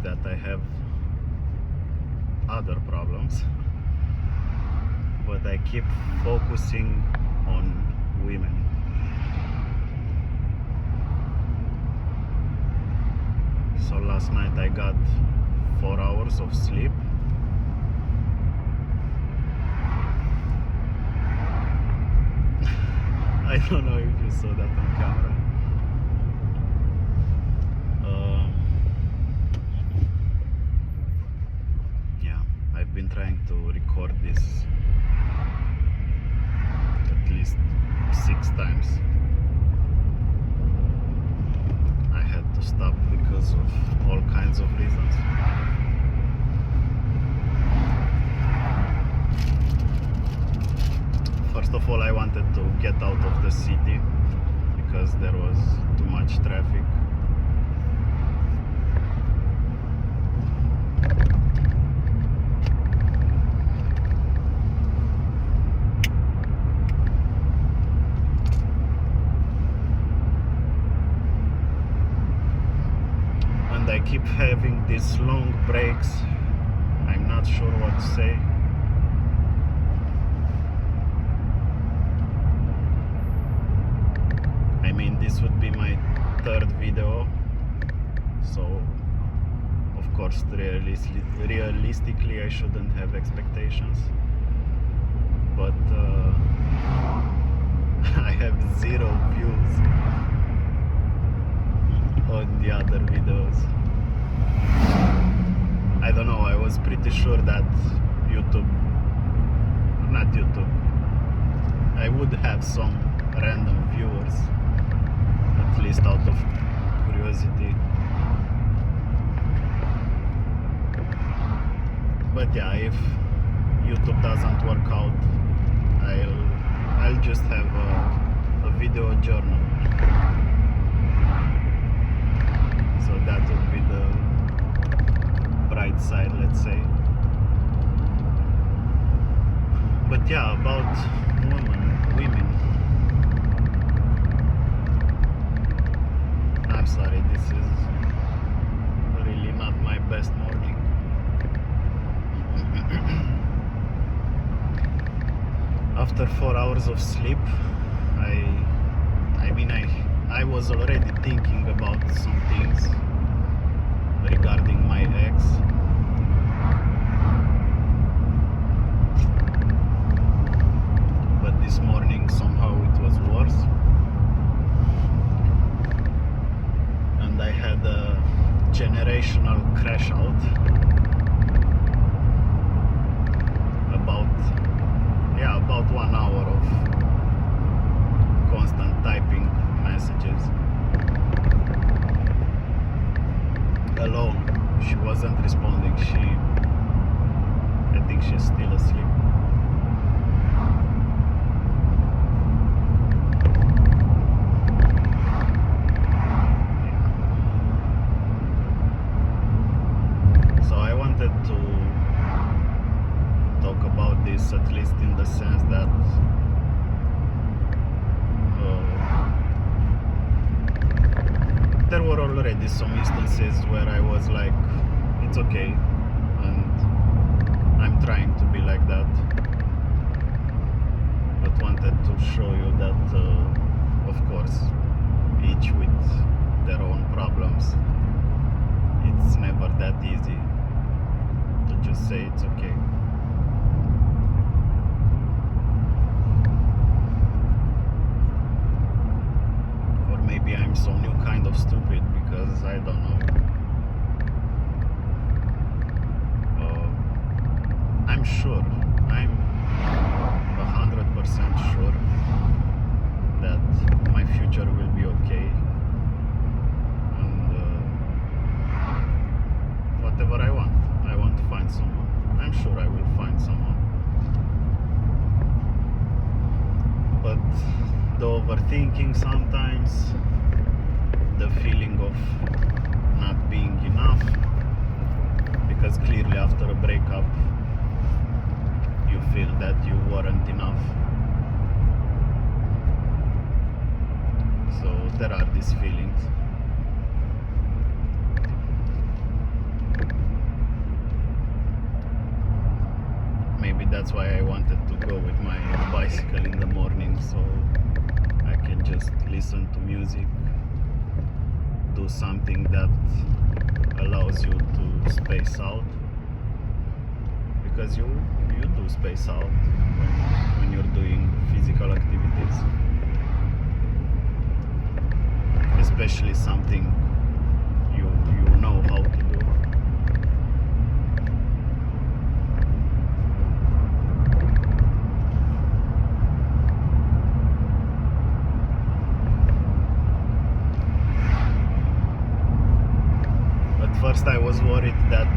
that I have other problems, but I keep focusing on women. So last night I got 4 hours of sleep. I don't know if you saw that on camera. Yeah, I've been trying to record this at least 6 times. I had to stop because of all kinds of reasons. First of all, I wanted to get out of the city because there was too much traffic. And I keep having these long breaks. I'm not sure what to say. I mean, this would be my 3rd video, so of course realistically I shouldn't have expectations, but I have 0 views on the other videos. I don't know, I was pretty sure that I would have some random viewers, at least out of curiosity. But yeah, if YouTube doesn't work out, I'll just have a video journal. So that would be the bright side, let's say. But yeah, about women. I'm sorry, this is really not my best morning. After 4 hours of sleep, I was already thinking about some things regarding my ex. But this morning somehow it was worse. And I had a generational crash out about 1 hour of constant typing messages alone. She wasn't responding. I think she's still asleep. To talk about this, at least in the sense that there were already some instances where I was like, it's okay, and I'm trying to be like that, but wanted to show you that of course, each with their own problems, it's never that easy to just say it's okay. Or maybe I'm some new kind of stupid, because I don't know. I'm sure, I'm 100% sure that my future will be okay, and whatever I want to find someone. I'm sure I will find someone. But the overthinking sometimes, the feeling of not being enough, because clearly after a breakup you feel that you weren't enough. So there are these feelings. that's why I wanted to go with my bicycle in the morning, so I can just listen to music, do something that allows you to space out, because you do space out when you're doing physical activities, especially something you know how to do. First I was worried that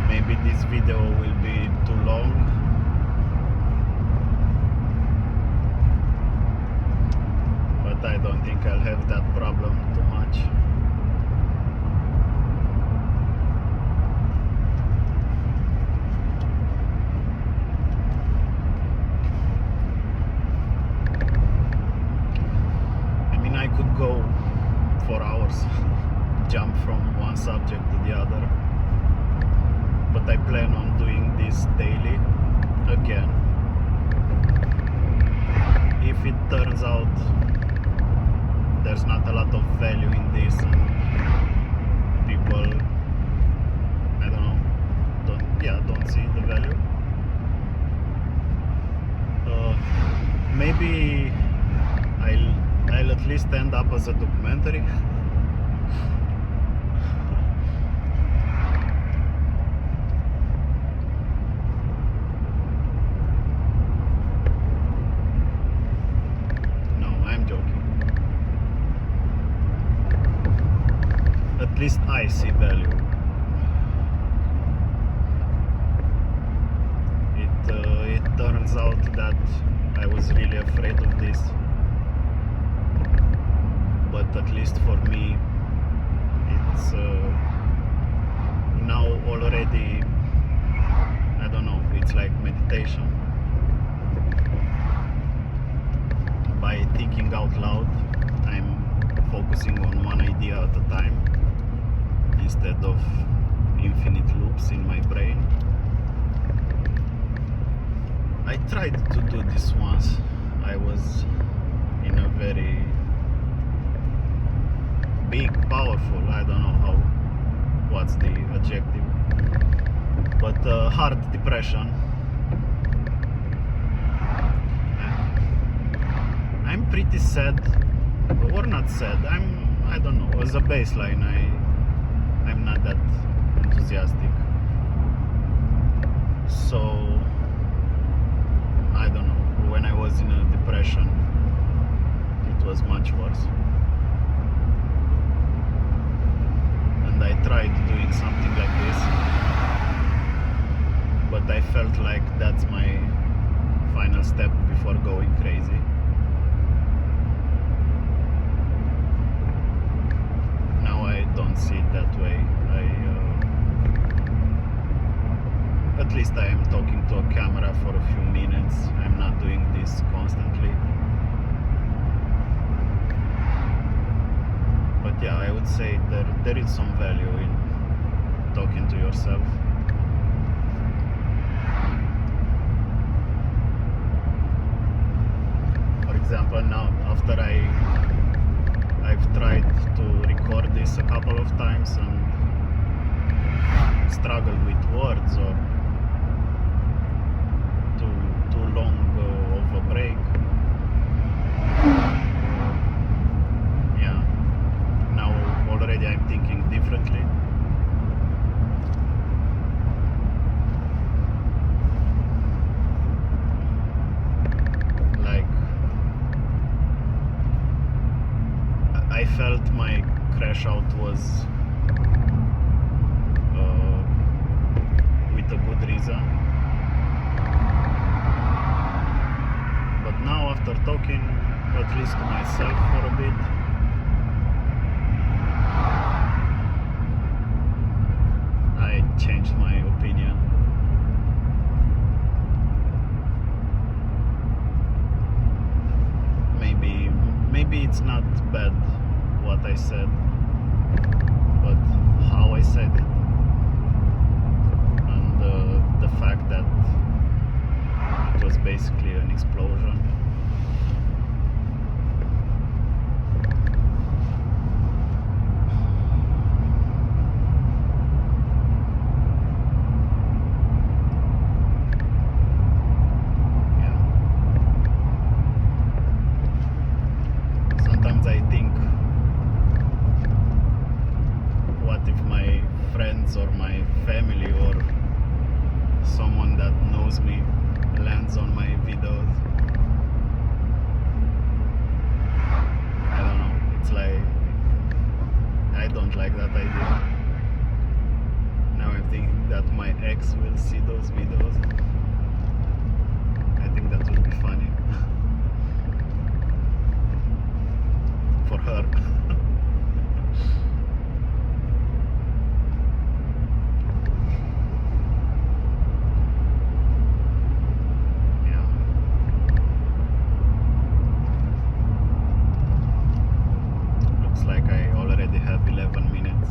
maybe this video will be too long, but I don't think I'll have that problem too much. I mean, I could go for hours. Jump from one subject to the other, but I plan on doing this daily again. If it turns out there's not a lot of value in this and people, I don't know, don't see the value, maybe I'll at least end up as a documentary. At least I see value. It turns out that I was really afraid of this, but at least for me it's now already, I don't know, it's like meditation. By thinking out loud, I'm focusing on one idea at a time instead of infinite loops in my brain. I tried to do this once. I was in a very big, powerful, I don't know what's the adjective, but hard depression. I'm pretty sad, or not sad, I don't know, as a baseline I'm not that enthusiastic, so I don't know, when I was in a depression it was much worse, and I tried doing something like this, but I felt like that's my final step before going crazy. Now I don't see it that way. At least I am talking to a camera for a few minutes. I'm not doing this constantly. But yeah, I would say there is some value in talking to yourself. For example, now after I've tried to record this a couple of times and struggled with words or too long of a break. Yeah, now already I'm thinking differently. Like, I felt my crash out was with a good reason, but now after talking at least to myself for a bit, I changed my opinion. Maybe it's not bad what I said, but how I said it, and the fact that it was basically an explosion. Sometimes I think, what if my friends or my family or someone that knows me lands on my videos? I don't know, it's like, I don't like that idea. Now I'm thinking that my ex will see those videos. I think that would be funny. For her. Yeah. Looks like I already have 11 minutes.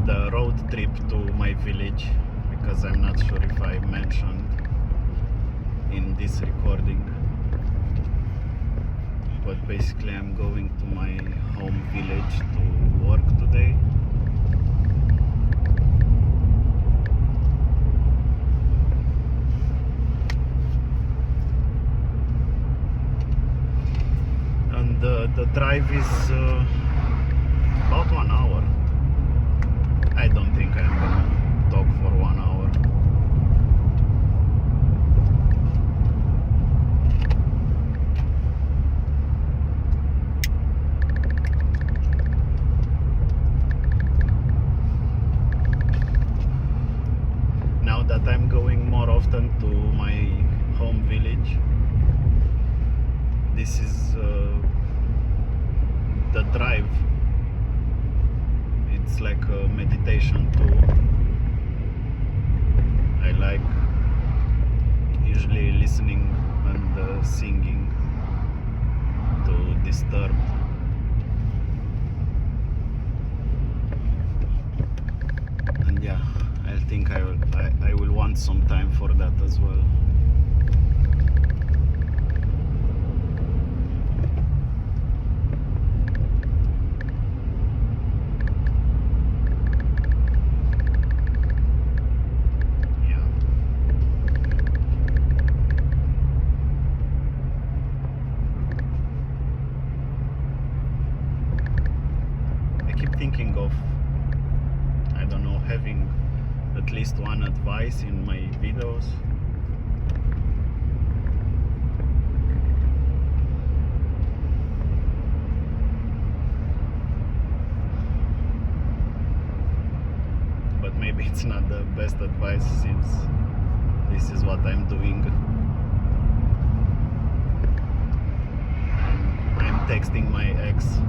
The road trip to my village, because I'm not sure if I mentioned in this recording, but basically I'm going to my home village to work today. And the drive is about 1 hour. I don't think I'm gonna talk for 1 hour. That I'm going more often to my home village. This is the drive. It's like a meditation too. I like usually listening and singing to disturb. And yeah, I think I will want some time for that as well. Yeah. I keep thinking of, I don't know, having at least one advice in my videos. But maybe it's not the best advice, since this is what I'm doing. I'm texting my ex.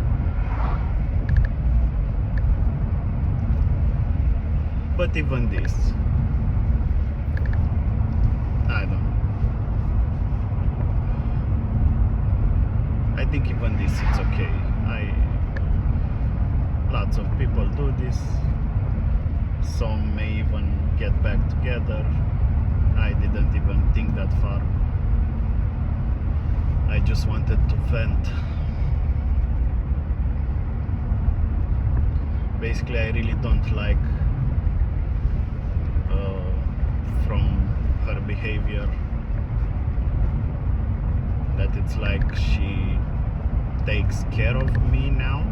But even this, I don't know. I think even this, it's okay. Lots of people do this. Some may even get back together. I didn't even think that far. I just wanted to vent. Basically, I really don't like from her behavior that it's like she takes care of me now.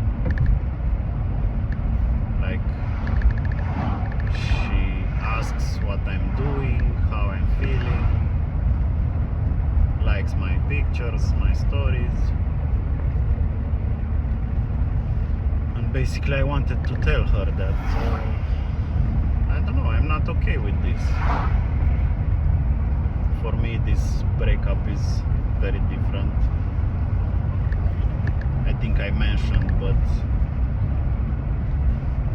Like, she asks what I'm doing, how I'm feeling, likes my pictures, my stories. And basically I wanted to tell her that I don't know, I'm not okay with this. For me, this breakup is very different. I think I mentioned, but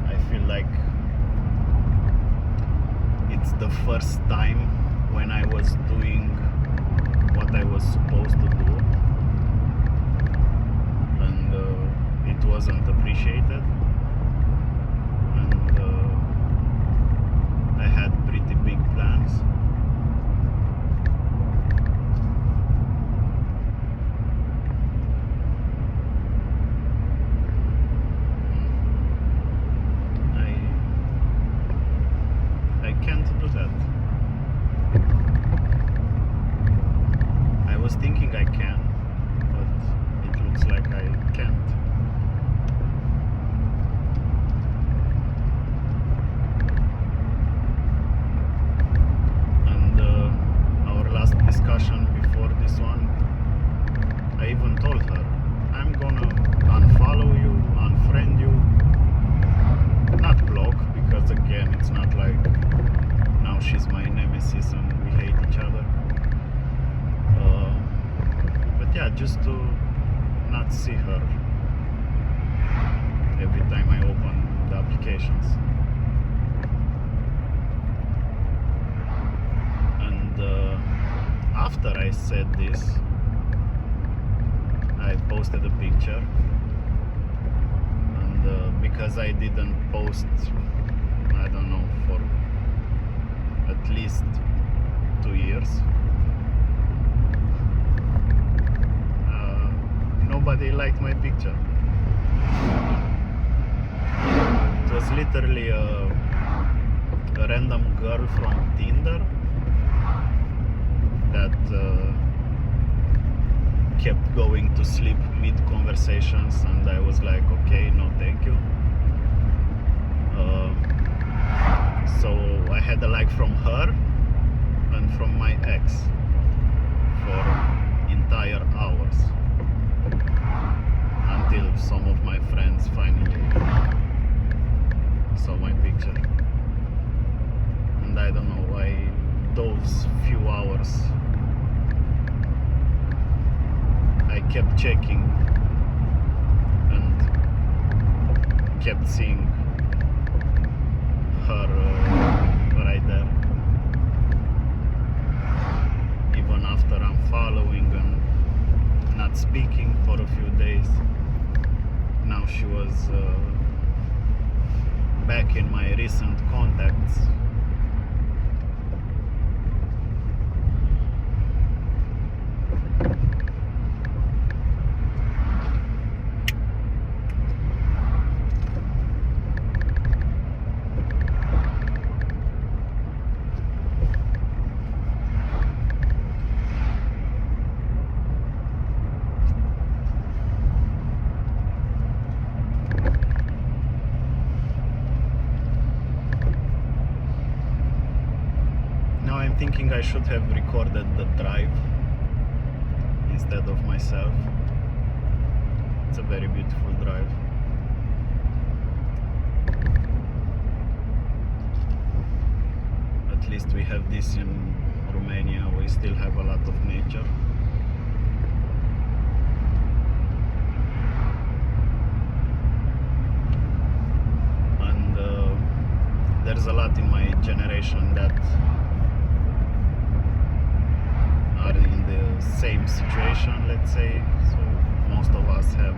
I feel like it's the first time when I was doing what I was supposed to do, and it wasn't appreciated. And I even told her, I'm gonna unfollow you, unfriend you, not block, because again, it's not like now she's my nemesis and we hate each other. But yeah, just to not see her every time I open the applications. And after I said this, I posted a picture, and because I didn't post, I don't know, for at least 2 years, nobody liked my picture. It was literally a random girl from Tinder that kept going to sleep mid-conversations, and I was like, okay, no thank you. So I had a like from her and from my ex for entire hours, until some of my friends finally saw my picture. And I don't know why those few hours I kept checking and kept seeing her right there. Even after I'm following and not speaking for a few days, now she was back in my recent contacts. I'm thinking I should have recorded the drive instead of myself. It's a very beautiful drive. At least we have this in Romania. We still have a lot of nature. And there's a lot in my generation that are in the same situation, let's say. So most of us have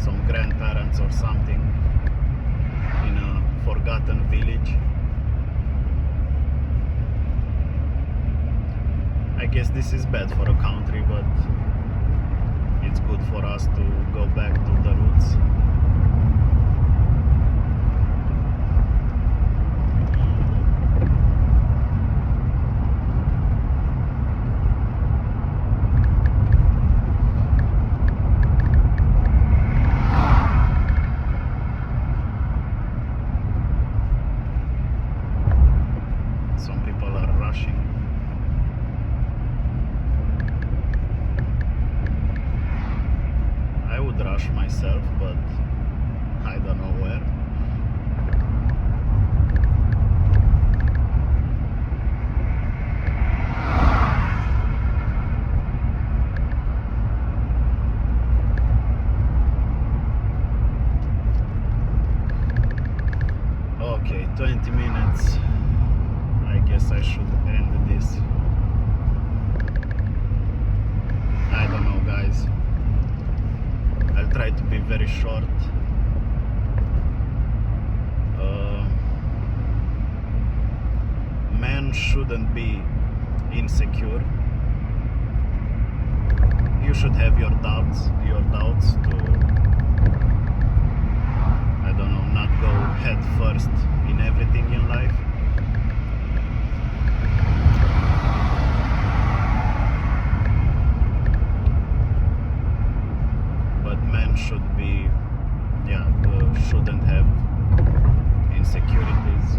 some grandparents or something in a forgotten village. I guess this is bad for a country, but it's good for us to go back to the roots. Some people are rushing. I would rush myself, but I don't know where. Okay, 20 minutes. I guess I should end this. I don't know, guys. I'll try to be very short. Men shouldn't be insecure. You should have your doubts to, I don't know, not go head first in everything in life. Should be, shouldn't have insecurities.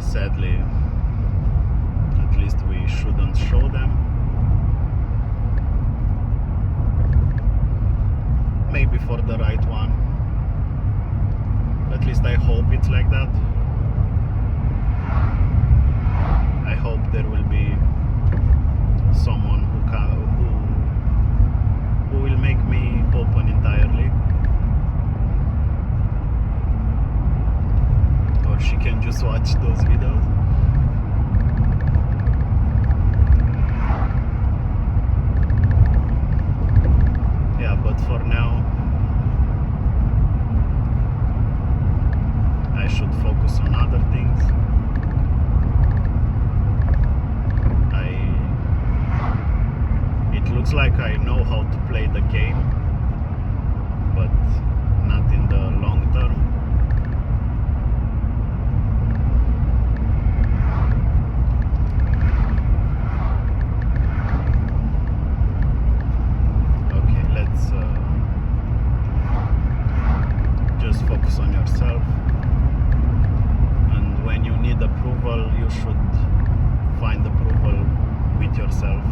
Sadly, at least we shouldn't show them. for the right one. At least I hope it's like that. I hope there will be someone who will make me open entirely, or she can just watch those videos. Yeah, but for now I should focus on other things. It looks like I know how to play the game, but not in the long term. Okay, let's just focus on yourself. And when you need approval, you should find approval with yourself.